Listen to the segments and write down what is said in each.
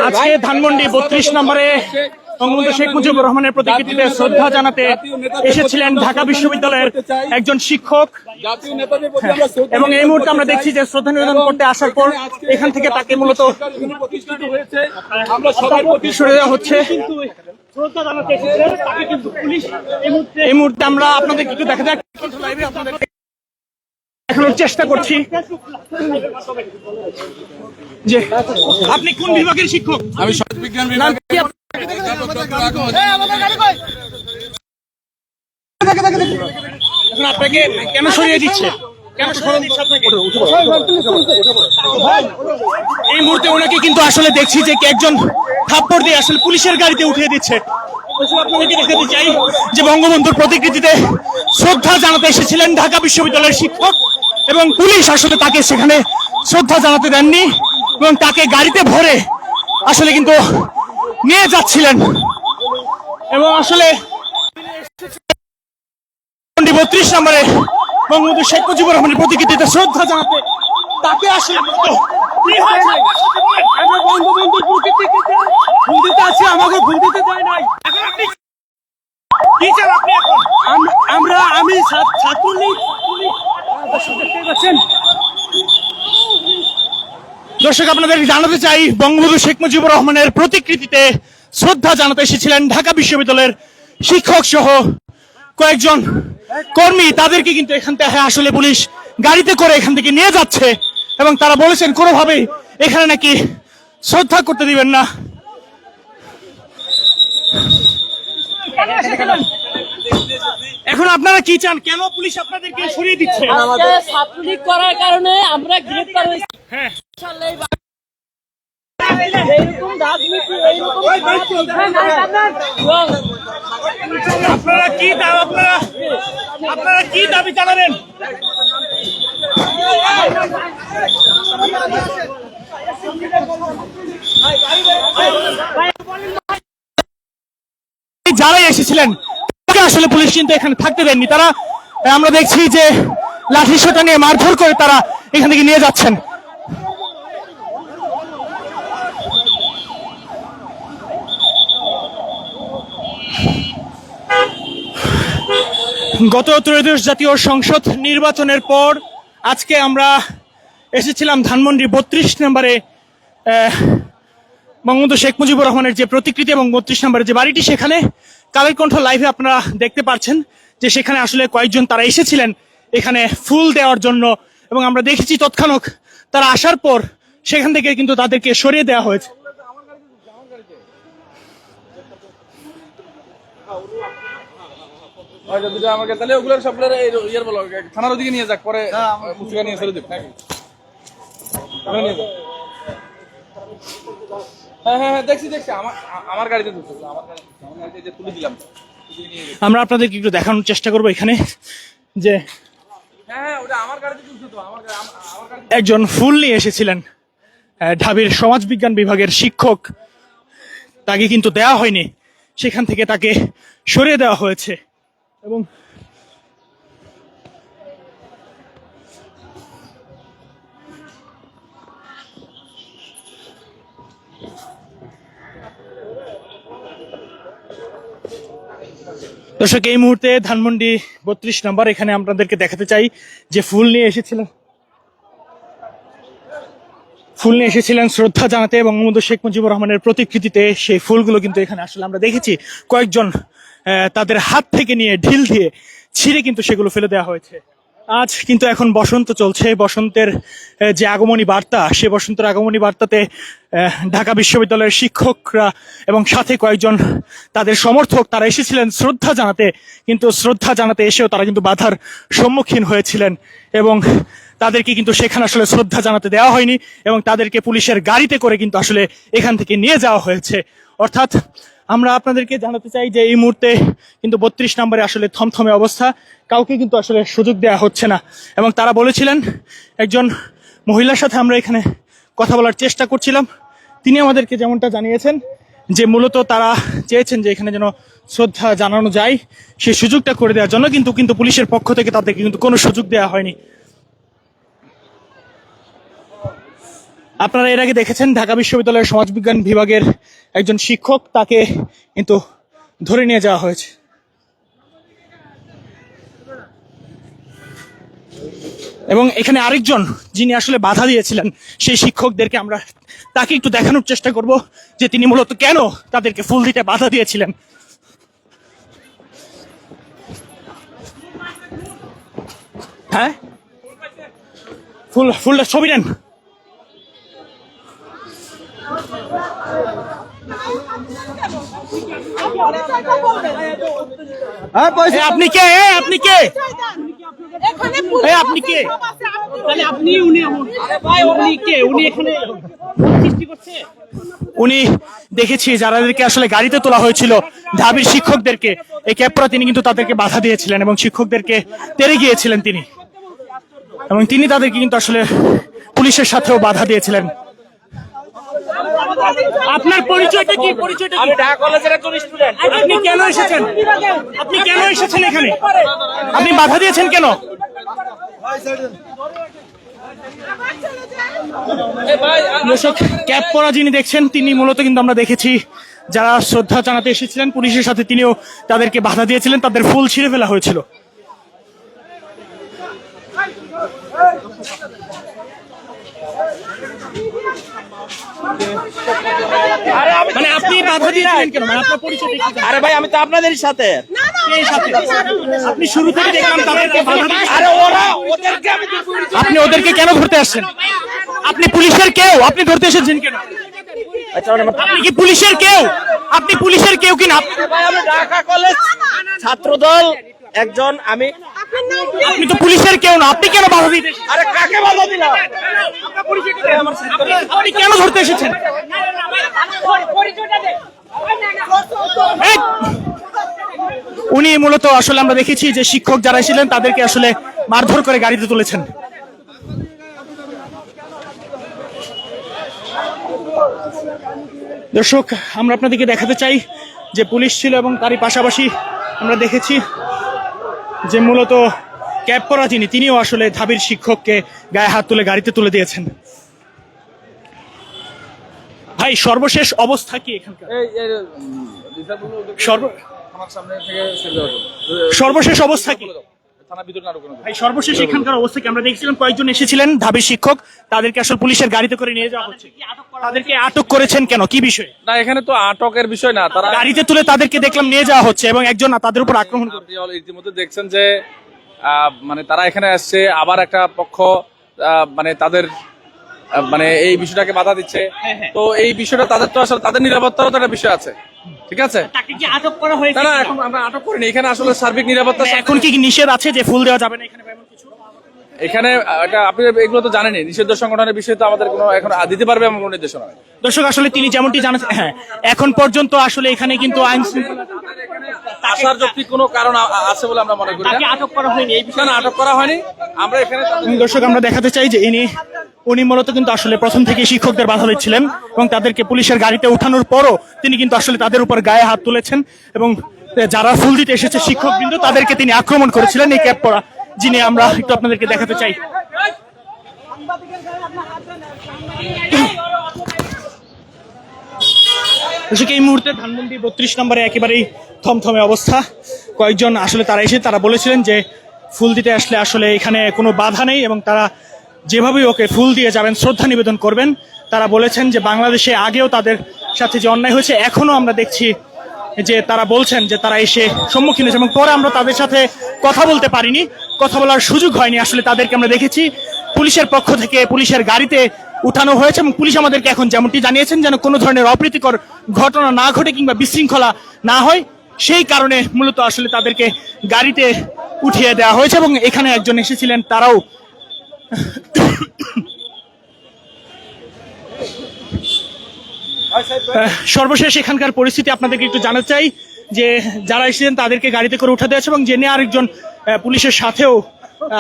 আজকে ধানমন্ডি ৩২ নম্বরে বঙ্গবন্ধু শেখ মুজিবুর রহমানের প্রতিকৃতিতে শ্রদ্ধা জানাতে এসেছিলেন ঢাকা বিশ্ববিদ্যালয়ের একজন শিক্ষক, এবং এই মুহূর্তে আমরা দেখছি যে শ্রদ্ধা নিবেদন করতে আসার পর এখান থেকে তাকে মূলত সরে দেওয়া হচ্ছে। এই মুহূর্তে আমরা আপনাদের একটু দেখা যাক, দেখানোর চেষ্টা করছি যে আপনি কোন বিভাগের শিক্ষক? আমি সমাজ বিজ্ঞান বিভাগ। আপনাকে কেন সরিয়ে দিচ্ছে? এই মুহূর্তে ওনাকে কিন্তু আসলে দেখছি যে একজন থাপ্পড় দিয়ে আসলে পুলিশের গাড়িতে উঠিয়ে দিচ্ছে। আপনাদেরকে দেখাতে চাই যে বঙ্গবন্ধুর প্রতিকৃতিতে শ্রদ্ধা জানাতে এসেছিলেন ঢাকা বিশ্ববিদ্যালয়ের শিক্ষক, এবং পুলিশ আসলে তাকে সেখানে শ্রদ্ধা জানাতে দেননি এবং তাকে গাড়িতে ভরে আসলে কিন্তু নিয়ে যাচ্ছিলেন। এবং আসলে ৩২ নম্বরে বঙ্গবন্ধু শেখ মুজিবুর রহমানের প্রতিকৃতিতে শ্রদ্ধা জানাতে তাকে আসলে বঙ্গবন্ধুর প্রতিকৃতিতে ফুল দিতে আছে, আমাকে ফুল দিতে দেয় নাই। আমি ছাত্রলীগ। দর্শক, আপনাদের জানাতে চাই বঙ্গবন্ধু শেখ মুজিবুর রহমানের প্রতিকৃতিতে শ্রদ্ধা জানাতে এসেছিলেন ঢাকা বিশ্ববিদ্যালয়ের শিক্ষক সহ কয়েকজন কর্মী। তাদেরকে কিন্তু এখান থেকে আসলে পুলিশ গাড়িতে করে এখান থেকে নিয়ে যাচ্ছে, এবং তারা বলেছেন কোনোভাবেই এখানে নাকি শ্রদ্ধা করতে দিবেন না। এখন আপনারা কি চান? কেন পুলিশ আপনাদেরকে সরিয়ে দিচ্ছে? ছাত্রলীগ করার কারণে আমরা গ্রেফতার হয়েছি। হ্যাঁ, আপনারা কি দাবি জানাবেন? যারাই এসেছিলেন আসলে পুলিশ কিন্তু এখানে থাকতে দেননি। তারা, আমরা দেখছি যে লাঠি সোঁটা নিয়ে মারধর করে তারা এখান থেকে নিয়ে যাচ্ছেন। গত ত্রয়োদশ জাতীয় সংসদ নির্বাচনের পর আজকে আমরা এসেছিলাম ধানমন্ডি ৩২ নম্বরে বঙ্গবন্ধু শেখ মুজিবুর রহমানের যে প্রতিকৃতি এবং ৩২ নম্বরের যে বাড়িটি, সেখানে কালের কণ্ঠ লাইভে আপনারা দেখতে পাচ্ছেন যে সেখানে আসলে কয়েকজন তারা এসেছিলেন এখানে ফুল দেওয়ার জন্য, এবং আমরা দেখেছি তৎক্ষণাৎ তারা আসার পর সেখান থেকে কিন্তু তাদেরকে সরিয়ে দেওয়া হয়েছে। আমাকে তাহলে ওগুলোর সবগুলোর ইয়ার বলো, থানার ওদিকে নিয়ে যাক, পরে মুসিকা নিয়ে ছেড়ে দেব নাকি? হ্যাঁ, দেখছি আমার গাড়িতে তুলে দিলাম। আমরা আপনাদেরকে একটু দেখানোর চেষ্টা করবো এখানে যে একজন ফুল নিয়ে এসেছিলেন ঢাবির সমাজবিজ্ঞান বিভাগের শিক্ষক, তাকে কিন্তু দেওয়া হয়নি, সেখান থেকে তাকে সরিয়ে দেওয়া হয়েছে। এবং দর্শক, এই মুহূর্তে ধানমন্ডি ৩২ নম্বর এখানে আপনাদেরকে দেখাতে চাই যে ফুল নিয়ে এসেছিলেন শ্রদ্ধা জানাতে বঙ্গবন্ধু শেখ মুজিবুর রহমানের প্রতিকৃতিতে। সেই ফুলগুলো কিন্তু এখানে আসলে আমরা দেখেছি কয়েকজন তাদের হাত থেকে নিয়ে ঢিল দিয়ে ছিঁড়ে কিন্তু সেগুলো ফেলে দেওয়া হয়েছে। আজ কিন্তু এখন বসন্ত চলছে, বসন্তের যে আগমনী বার্তা, সে বসন্তের আগমনী বার্তাতে ঢাকা বিশ্ববিদ্যালয়ের শিক্ষকরা এবং সাথে কয়েকজন তাদের সমর্থক তারা এসেছিলেন শ্রদ্ধা জানাতে, কিন্তু শ্রদ্ধা জানাতে এসেও তারা কিন্তু বাধার সম্মুখীন হয়েছিলেন, এবং তাদেরকে কিন্তু সেখানে আসলে শ্রদ্ধা জানাতে দেওয়া হয়নি, এবং তাদেরকে পুলিশের গাড়িতে করে কিন্তু আসলে এখান থেকে নিয়ে যাওয়া হয়েছে। অর্থাৎ আমরা আপনাদেরকে জানাতে চাই যে এই মুহূর্তে কিন্তু ৩২ নম্বরে আসলে থমথমে অবস্থা, কাউকে কিন্তু আসলে সুযোগ দেওয়া হচ্ছে না। এবং তারা বলেছিলেন, একজন মহিলার সাথে আমরা এখানে কথা বলার চেষ্টা করছিলাম, তিনি আমাদেরকে যেমনটা জানিয়েছেন যে মূলত তারা চেয়েছেন যে এখানে যেন শ্রদ্ধা জানানো যায়, সেই সুযোগটা করে দেওয়ার জন্য, কিন্তু পুলিশের পক্ষ থেকে তাদেরকে কিন্তু কোনো সুযোগ দেওয়া হয়নি। আপনারা এর আগে দেখেছেন ঢাকা বিশ্ববিদ্যালয়ের সমাজবিজ্ঞান বিভাগের একজন শিক্ষক, তাকে কিন্তু ধরে নিয়ে যাওয়া হয়েছে। এবং এখানে আরেকজন যিনি আসলে বাধা দিয়েছিলেন সেই শিক্ষকদেরকে, আমরা তাকে একটু দেখানোর চেষ্টা করব যে তিনি মূলত কেন তাদেরকে ফুল দিতে বাধা দিয়েছিলেন। হ্যাঁ, ফুলটা ছবি নেন। আপনি কে? আপনি কে? আপনি কে? আপনি উনি এখানে সৃষ্টি করছে। উনি দেখেছি যাদেরকে আসলে গাড়িতে তোলা হয়েছিল ঢাবির শিক্ষকদেরকে, এই ক্যাপরা তিনি কিন্তু তাদেরকে বাধা দিয়েছিলেন এবং শিক্ষকদেরকে তেড়ে গিয়েছিলেন তিনি, এবং তিনি তাদেরকে কিন্তু আসলে পুলিশের সাথেও বাধা দিয়েছিলেন। আপনার পরিচয়টা কি? পরিচয়টা কি? আমি ঢাকা কলেজের একজন স্টুডেন্ট। আপনি কেন এসেছেন? আপনি কেন এসেছেন এখানে? আপনি বাধা দিয়েছেন কেন? দর্শক, ক্যাপ পরা যিনি দেখছেন তিনি মূলত কিন্তু আমরা দেখেছি যারা শ্রদ্ধা জানাতে এসেছিলেন পুলিশের সাথে, তিনিও তাদেরকে বাধা দিয়েছিলেন, তাদের ফুল ছিঁড়ে ফেলা হয়েছিল। মানে আপনি বাধা দিয়েছিলেন কেন? মানে আপনার পরিচয় কি? আরে ভাই, আমি তো আপনাদেরই সাথে। এই সাথে আপনি শুরু থেকে দেখলাম তাদেরকে বাধা দিয়েছেন। আরে ওদেরকে আমি আপনি ওদেরকে কেন ধরতে আসছেন? আপনি পুলিশের কেউ? আপনি ধরতে এসেছেন কেন? আপনি কি পুলিশের কেউ? আপনি পুলিশের কেউ কিনা? ভাই, আমি ঢাকা কলেজ ছাত্রদল একজন। আপনি তো পুলিশের কেউ না, আপনি কেন বাধা দিতে এসেছেন? আরে কাকে বাধা দিলাম? আপনি কেন ধরতে এসেছেন? উনি মূলত আসলে আমরা দেখেছি যে শিক্ষক যারা ছিলেন তাদেরকে আসলে মারধর করে গাড়িতে তুলেছেন। দর্শক, আমরা আপনাদেরকে দেখাতে চাই যে পুলিশ ছিল এবং তারই পাশাপাশি আমরা দেখেছি যে মূলত ক্যাপ পরা তিনিও আসলে ঢাবির শিক্ষককে গায়ে হাত তুলে গাড়িতে তুলে দিয়েছেন। ভাই, সর্বশেষ অবস্থা কি এখানকার? সর্বশেষ অবস্থা কি? ভাই, সর্বশেষ এখানকার অবস্থা কি? আমরা দেখছিলাম কয়েকজন এসেছিলেন ঢাবির শিক্ষক, তাদেরকে আসলে পুলিশের গাড়িতে করে নিয়ে যাওয়া হচ্ছে। তাদেরকে আটক করেছেন কেন? কি বিষয়? না, এখানে তো আটকের বিষয় না, তারা গাড়িতে তুলে তাদেরকে দেখলাম নিয়ে যাওয়া হচ্ছে এবং একজন তাদের উপর আক্রমণ করে। আপনি ইতিমধ্যে দেখছেন যে মানে তারা এখানে আসছে, আবার একটা পক্ষ মানে তাদের মানে এই বিষয়টাকে বাধা দিচ্ছে। তো এই বিষয়টা তাদের তো আসলে তাদের নিরাপত্তারও তো একটা বিষয় আছে, ঠিক আছে? তাকে কি আটক করা হয়েছে? না, এখন আমরা আটক করিনি। এখানে আসলে সার্বিক নিরাপত্তা। এখন কি নিষেধ আছে যে ফুল দেওয়া যাবে না এখানে? এখানে এটা আপনি এগুলো তো জানেনই, নিষিদ্ধ সংগঠনের বিষয়ে তো আমাদের কোনো এখন দিতে পারবে এমন কোনো নির্দেশনা নেই। দর্শক, আসলে তিনি যেমনটি জানাচ্ছেন, হ্যাঁ, এখন পর্যন্ত আসলে এখানে কিন্তু আইন আসার যৌক্তিক কোনো কারণ আছে বলে আমরা মনে করি না। আটক করা হয়নি, এই বিষয়ে আটক করা হয়নি। আমরা এখানে দর্শক আমরা দেখাতে চাই যে উনি মূলত কিন্তু আসলে প্রথম থেকে শিক্ষকদের বাধা দিচ্ছিলেন এবং তাদেরকে পুলিশের গাড়িতে উঠানোর পরও তিনি কিন্তু আসলে তাদের উপর গায়ে হাত তুলেছেন এবং যারা ফুল দিতে এসেছে শিক্ষকবৃন্দ তাদেরকে তিনি আক্রমণ করেছিলেন এই ক্যাপ পরা যিনি। আমরা একটু আপনাদেরকে দেখাতে চাই। এই মুহূর্তে ধানমন্ডি 32 নম্বরে একেবারেই থমথমে অবস্থা। কয়েকজন আসলে তারা বলেছিলেন যে ফুল দিতে আসলে আসলে এখানে কোনো বাধা নেই এবং তারা যেভাবেই ওকে ফুল দিয়ে যাবেন, শ্রদ্ধা নিবেদন করবেন। তারা বলেছেন যে বাংলাদেশে আগেও তাদের সাথে যে অন্যায় হয়েছে এখনো আমরা দেখছি যে তারা বলছেন যে তারা এসে সম্মুখীন হয়েছে এবং পরে আমরা তাদের সাথে কথা বলতে পারিনি, কথা বলার সুযোগ হয়নি। আসলে তাদেরকে আমরা দেখেছি পুলিশের পক্ষ থেকে পুলিশের গাড়িতে উঠানো হয়েছে এবং পুলিশ আমাদেরকে এখন যেমনটি জানিয়েছেন যেন কোনো ধরনের অপ্রীতিকর ঘটনা না ঘটে কিংবা বিশৃঙ্খলা না হয়, সেই কারণে মূলত আসলে তাদেরকে গাড়িতে উঠিয়ে দেওয়া হয়েছে এবং এখানে একজন এসেছিলেন তারাও সর্বশেষ এখানকার পরিস্থিতি আপনাদেরকে একটু জানাতে চাই যে যারা এসেছেন তাদেরকে গাড়িতে করে উঠাতে আছে এবং জেনে আরেকজন পুলিশের সাথেও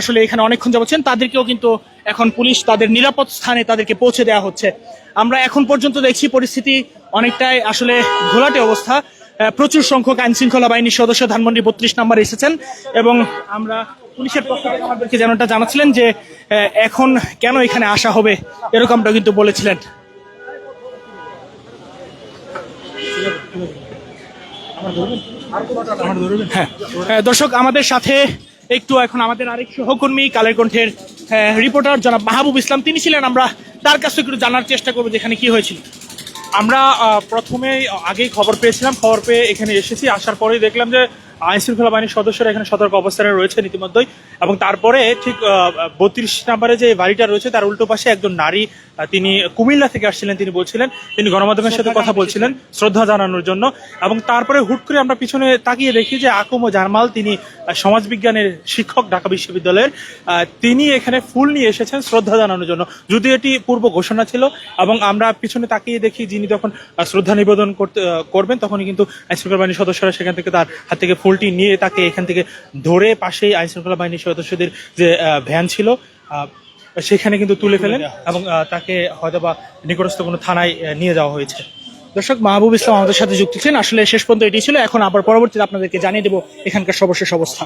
আসলে এখানে অনেকক্ষণ যাচ্ছেন, তাদেরকেও কিন্তু এখন পুলিশ তাদের নিরাপদ স্থানে তাদেরকে পৌঁছে দেওয়া হচ্ছে। আমরা এখন পর্যন্ত দেখছি পরিস্থিতি অনেকটাই আসলে ঘোলাটে অবস্থা। প্রচুর সংখ্যক আইন শৃঙ্খলা বাহিনীর সদস্য ধানমন্ডি 32 নম্বরে এসেছেন এবং আমরা পুলিশের পক্ষ থেকে আমাদেরকে যেমনটা জানাচ্ছিলেন যে এখন কেন এখানে আসা হবে এরকমটা কিন্তু বলেছিলেন। হ্যাঁ দর্শক, আমাদের সাথে একটু এখন আমাদের আরেক সহকর্মী কালের কণ্ঠের রিপোর্টার জনাব মাহবুব ইসলাম তিনি ছিলেন। আমরা তার কাছ থেকে একটু জানার চেষ্টা করবো যেখানে কি হয়েছিল। আমরা প্রথমে আগেই খবর পেয়েছিলাম, খবর পেয়ে এখানে এসেছি। আসার পরেই দেখলাম যে আইন শৃঙ্খলা বাহিনীর সদস্যরা এখানে সতর্ক অবস্থানে রয়েছে ইতিমধ্যেই, এবং তারপরে ঠিক 32 নম্বরে যে বাড়িটা রয়েছে তার উল্টো পাশে একজন নারী, তিনি কুমিল্লা থেকে আসছিলেন, তিনি বলছিলেন তিনি গণমাধ্যমের সাথে কথা বলছিলেন শ্রদ্ধা জানানোর জন্য। এবং তারপরে হুট করে আমরা পিছনে তাকিয়ে দেখি যে আকুম ও জারমাল, তিনি সমাজবিজ্ঞানের শিক্ষক ঢাকা বিশ্ববিদ্যালয়ের, তিনি এখানে ফুল নিয়ে এসেছেন শ্রদ্ধা জানানোর জন্য, যদিও এটি পূর্ব ঘোষণা ছিল। এবং আমরা পিছনে তাকিয়ে দেখি যিনি তখন শ্রদ্ধা নিবেদন করবেন তখনই কিন্তু আইনশৃঙ্খলা বাহিনীর সদস্যরা সেখান থেকে তার হাত থেকে ফুলটি নিয়ে তাকে এখান থেকে ধরে পাশেই আইনশৃঙ্খলা বাহিনীর সদস্যদের যে ভ্যান ছিল সেখানে কিন্তু তুলে ফেলেন এবং তাকে হয়তোবা নিকটস্থ কোনো থানায় নিয়ে যাওয়া হয়েছে। দর্শক, মাহবুব ইসলাম আমাদের সাথে যুক্ত ছিলেন। আসলে শেষ পর্যন্ত এটি ছিল। এখন আবার পরবর্তীতে আপনাদেরকে জানিয়ে দেবো এখানকার সর্বশেষ অবস্থা।